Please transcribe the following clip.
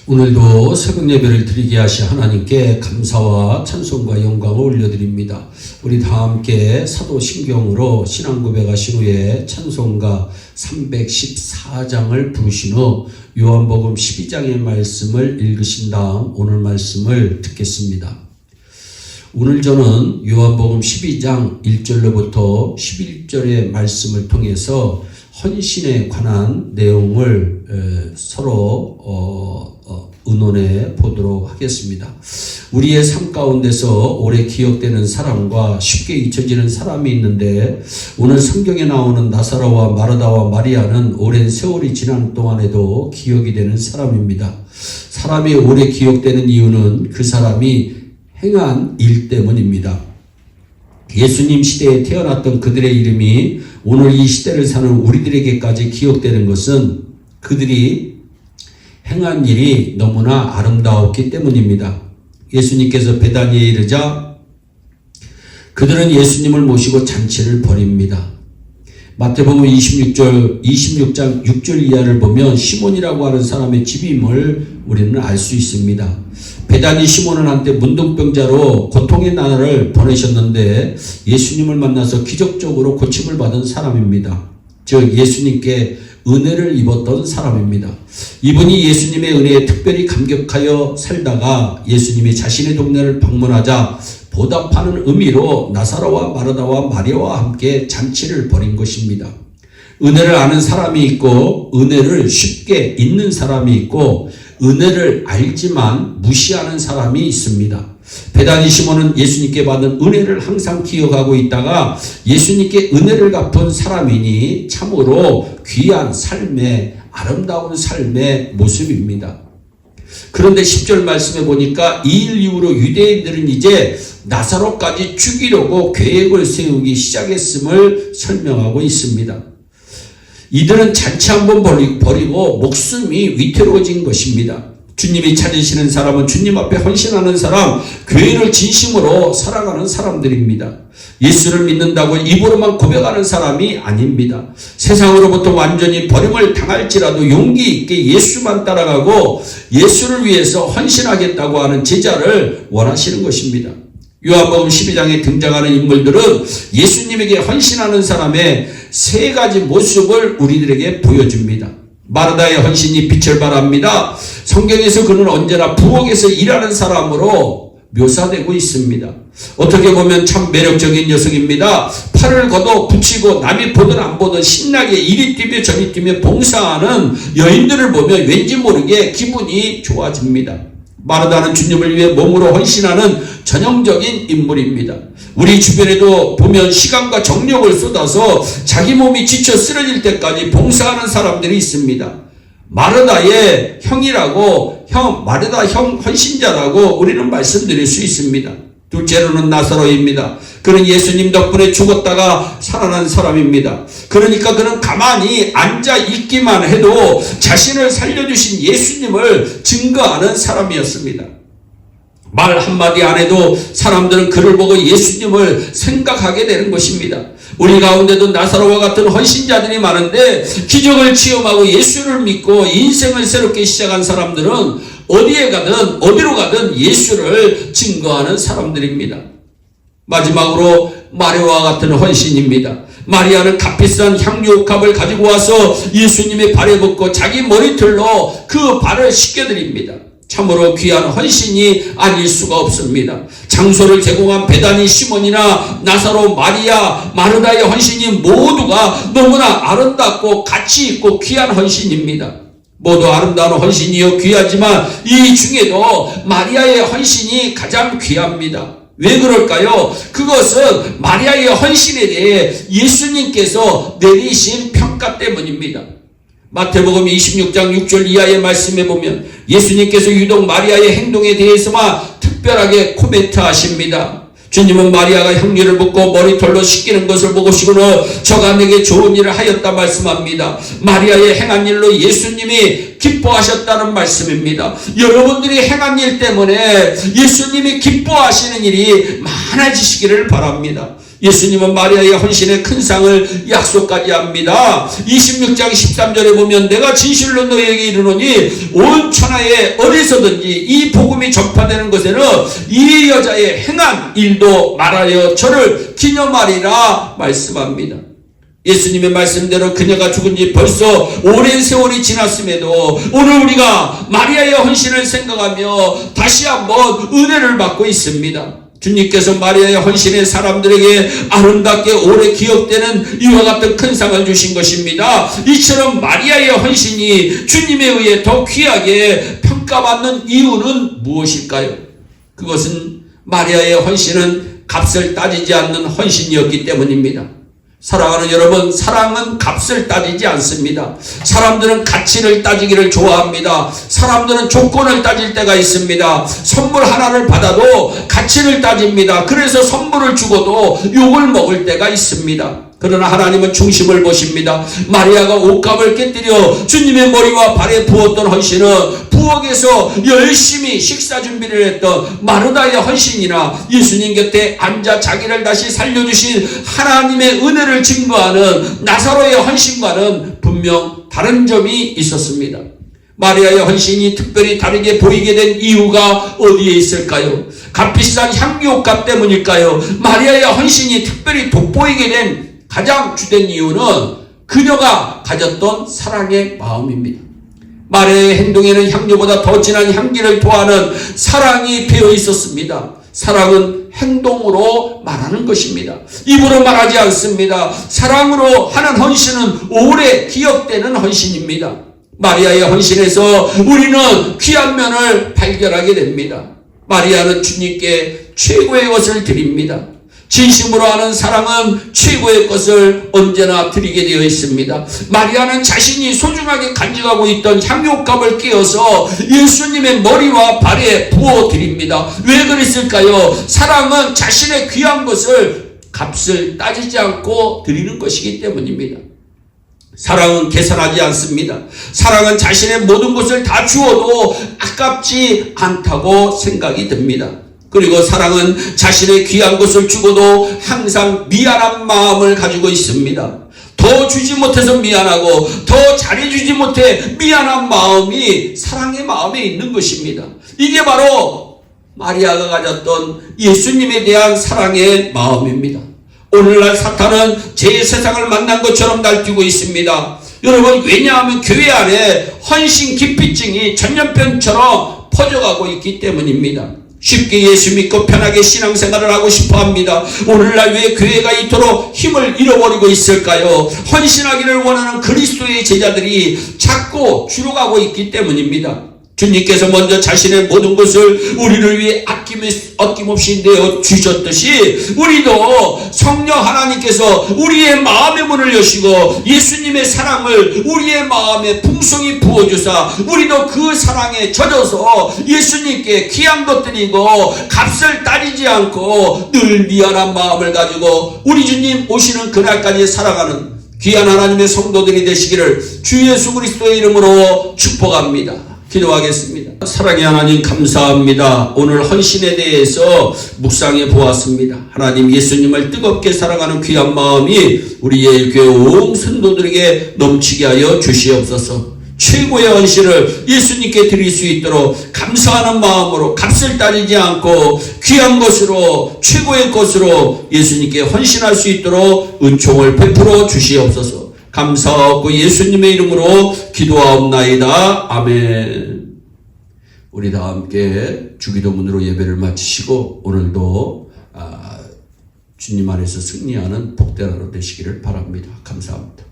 오늘도 새벽 예배를 드리게 하신 하나님께 감사와 찬송과 영광을 올려드립니다. 우리 다 함께 사도신경으로 신앙 고백하신 후에 찬송가 314장을 부르신 후 요한복음 12장의 말씀을 읽으신 다음 오늘 말씀을 듣겠습니다. 오늘 저는 요한복음 12장 1절로부터 11절의 말씀을 통해서 헌신에 관한 내용을 서로 의논해 보도록 하겠습니다. 우리의 삶 가운데서 오래 기억되는 사람과 쉽게 잊혀지는 사람이 있는데 오늘 성경에 나오는 나사로와 마르다와 마리아는 오랜 세월이 지난 동안에도 기억이 되는 사람입니다. 사람이 오래 기억되는 이유는 그 사람이 행한 일 때문입니다. 예수님 시대에 태어났던 그들의 이름이 오늘 이 시대를 사는 우리들에게까지 기억되는 것은 그들이 행한 일이 너무나 아름다웠기 때문입니다. 예수님께서 베다니에 이르자 그들은 예수님을 모시고 잔치를 벌입니다. 마태복음 26장 6절 이하를 보면 시몬이라고 하는 사람의 집임을 우리는 알 수 있습니다. 베다니 시몬은 한때 문둥병자로 고통의 나날을 보내셨는데 예수님을 만나서 기적적으로 고침을 받은 사람입니다. 즉 예수님께 은혜를 입었던 사람입니다. 이분이 예수님의 은혜에 특별히 감격하여 살다가 예수님이 자신의 동네를 방문하자 보답하는 의미로 나사로와 마르다와 마리아와 함께 잔치를 벌인 것입니다. 은혜를 아는 사람이 있고 은혜를 쉽게 잊는 사람이 있고 은혜를 알지만 무시하는 사람이 있습니다. 베다니 시몬은 예수님께 받은 은혜를 항상 기억하고 있다가 예수님께 은혜를 갚은 사람이니 참으로 귀한 삶의 아름다운 삶의 모습입니다. 그런데 10절 말씀에 보니까 이 일 이후로 유대인들은 이제 나사로까지 죽이려고 계획을 세우기 시작했음을 설명하고 있습니다. 이들은 잔치 한번 벌이고 목숨이 위태로워진 것입니다. 주님이 찾으시는 사람은 주님 앞에 헌신하는 사람, 교회를 진심으로 사랑하는 사람들입니다. 예수를 믿는다고 입으로만 고백하는 사람이 아닙니다. 세상으로부터 완전히 버림을 당할지라도 용기 있게 예수만 따라가고 예수를 위해서 헌신하겠다고 하는 제자를 원하시는 것입니다. 요한복음 12장에 등장하는 인물들은 예수님에게 헌신하는 사람의 세 가지 모습을 우리들에게 보여줍니다. 마르다의 헌신이 빛을 발합니다. 성경에서 그는 언제나 부엌에서 일하는 사람으로 묘사되고 있습니다. 어떻게 보면 참 매력적인 녀석입니다. 팔을 걷어 붙이고 남이 보든 안 보든 신나게 이리 뛰며 저리 뛰며 봉사하는 여인들을 보면 왠지 모르게 기분이 좋아집니다. 마르다는 주님을 위해 몸으로 헌신하는 전형적인 인물입니다. 우리 주변에도 보면 시간과 정력을 쏟아서 자기 몸이 지쳐 쓰러질 때까지 봉사하는 사람들이 있습니다. 마르다의 형이라고 마르다 형 헌신자라고 우리는 말씀드릴 수 있습니다. 둘째로는 나사로입니다. 그는 예수님 덕분에 죽었다가 살아난 사람입니다. 그러니까 그는 가만히 앉아 있기만 해도 자신을 살려주신 예수님을 증거하는 사람이었습니다. 말 한마디 안 해도 사람들은 그를 보고 예수님을 생각하게 되는 것입니다. 우리 가운데도 나사로와 같은 헌신자들이 많은데 기적을 체험하고 예수를 믿고 인생을 새롭게 시작한 사람들은 어디에 가든 어디로 가든 예수를 증거하는 사람들입니다. 마지막으로 마리아와 같은 헌신입니다. 마리아는 값비싼 향유옥합을 가지고 와서 예수님의 발에 붓고 자기 머리털로 그 발을 씻겨드립니다. 참으로 귀한 헌신이 아닐 수가 없습니다. 장소를 제공한 베다니 시몬이나 나사로 마리아 마르다의 헌신이 모두가 너무나 아름답고 가치 있고 귀한 헌신입니다. 모두 아름다운 헌신이요 귀하지만 이 중에도 마리아의 헌신이 가장 귀합니다. 왜 그럴까요? 그것은 마리아의 헌신에 대해 예수님께서 내리신 평가 때문입니다. 마태복음 26장 6절 이하의 말씀에 보면 예수님께서 유독 마리아의 행동에 대해서만 특별하게 코멘트하십니다. 주님은 마리아가 향유를 붓고 머리털로 씻기는 것을 보고시고는 저가 내게 좋은 일을 하였다 말씀합니다. 마리아의 행한 일로 예수님이 기뻐하셨다는 말씀입니다. 여러분들이 행한 일 때문에 예수님이 기뻐하시는 일이 많아지시기를 바랍니다. 예수님은 마리아의 헌신의 큰 상을 약속까지 합니다. 26장 13절에 보면 내가 진실로 너희에게 이르노니 온 천하에 어디서든지 이 복음이 전파되는 것에는 이 여자의 행한 일도 말하여 저를 기념하리라 말씀합니다. 예수님의 말씀대로 그녀가 죽은 지 벌써 오랜 세월이 지났음에도 오늘 우리가 마리아의 헌신을 생각하며 다시 한번 은혜를 받고 있습니다. 주님께서 마리아의 헌신에 사람들에게 아름답게 오래 기억되는 이와 같은 큰 상을 주신 것입니다. 이처럼 마리아의 헌신이 주님에 의해 더 귀하게 평가받는 이유는 무엇일까요? 그것은 마리아의 헌신은 값을 따지지 않는 헌신이었기 때문입니다. 사랑하는 여러분, 사랑은 값을 따지지 않습니다. 사람들은 가치를 따지기를 좋아합니다. 사람들은 조건을 따질 때가 있습니다. 선물 하나를 받아도 가치를 따집니다. 그래서 선물을 주고도 욕을 먹을 때가 있습니다. 그러나 하나님은 중심을 보십니다. 마리아가 옷감을 깨뜨려 주님의 머리와 발에 부었던 헌신은 부엌에서 열심히 식사 준비를 했던 마르다의 헌신이나 예수님 곁에 앉아 자기를 다시 살려주신 하나님의 은혜를 증거하는 나사로의 헌신과는 분명 다른 점이 있었습니다. 마리아의 헌신이 특별히 다르게 보이게 된 이유가 어디에 있을까요? 값비싼 향기옷값 때문일까요? 마리아의 헌신이 특별히 돋보이게 된 가장 주된 이유는 그녀가 가졌던 사랑의 마음입니다. 마리아의 행동에는 향료보다 더 진한 향기를 토하는 사랑이 배어 있었습니다. 사랑은 행동으로 말하는 것입니다. 입으로 말하지 않습니다. 사랑으로 하는 헌신은 오래 기억되는 헌신입니다. 마리아의 헌신에서 우리는 귀한 면을 발견하게 됩니다. 마리아는 주님께 최고의 것을 드립니다. 진심으로 하는 사랑은 최고의 것을 언제나 드리게 되어 있습니다. 마리아는 자신이 소중하게 간직하고 있던 향료값을 끼워서 예수님의 머리와 발에 부어드립니다. 왜 그랬을까요? 사랑은 자신의 귀한 것을 값을 따지지 않고 드리는 것이기 때문입니다. 사랑은 계산하지 않습니다. 사랑은 자신의 모든 것을 다 주어도 아깝지 않다고 생각이 듭니다. 그리고 사랑은 자신의 귀한 것을 주고도 항상 미안한 마음을 가지고 있습니다. 더 주지 못해서 미안하고 더 잘해주지 못해 미안한 마음이 사랑의 마음에 있는 것입니다. 이게 바로 마리아가 가졌던 예수님에 대한 사랑의 마음입니다. 오늘날 사탄은 제 세상을 만난 것처럼 날뛰고 있습니다. 여러분, 왜냐하면 교회 안에 헌신 기피증이 전염병처럼 퍼져가고 있기 때문입니다. 쉽게 예수 믿고 편하게 신앙생활을 하고 싶어 합니다. 오늘날 왜 교회가 이토록 힘을 잃어버리고 있을까요? 헌신하기를 원하는 그리스도의 제자들이 자꾸 줄어가고 있기 때문입니다. 주님께서 먼저 자신의 모든 것을 우리를 위해 아낌없이 내어 주셨듯이 우리도 성령 하나님께서 우리의 마음의 문을 여시고 예수님의 사랑을 우리의 마음에 풍성히 부어주사 우리도 그 사랑에 젖어서 예수님께 귀한 것 드리고 값을 따지지 않고 늘 미안한 마음을 가지고 우리 주님 오시는 그날까지 살아가는 귀한 하나님의 성도들이 되시기를 주 예수 그리스도의 이름으로 축복합니다. 기도하겠습니다. 사랑의 하나님, 감사합니다. 오늘 헌신에 대해서 묵상해 보았습니다. 하나님, 예수님을 뜨겁게 사랑하는 귀한 마음이 우리의 교회 온 성도들에게 넘치게 하여 주시옵소서. 최고의 헌신을 예수님께 드릴 수 있도록 감사하는 마음으로 값을 따지지 않고 귀한 것으로 최고의 것으로 예수님께 헌신할 수 있도록 은총을 베풀어 주시옵소서. 감사하고 예수님의 이름으로 기도하옵나이다. 아멘. 우리 다 함께 주기도문으로 예배를 마치시고 오늘도 주님 안에서 승리하는 복된 하루 되시기를 바랍니다. 감사합니다.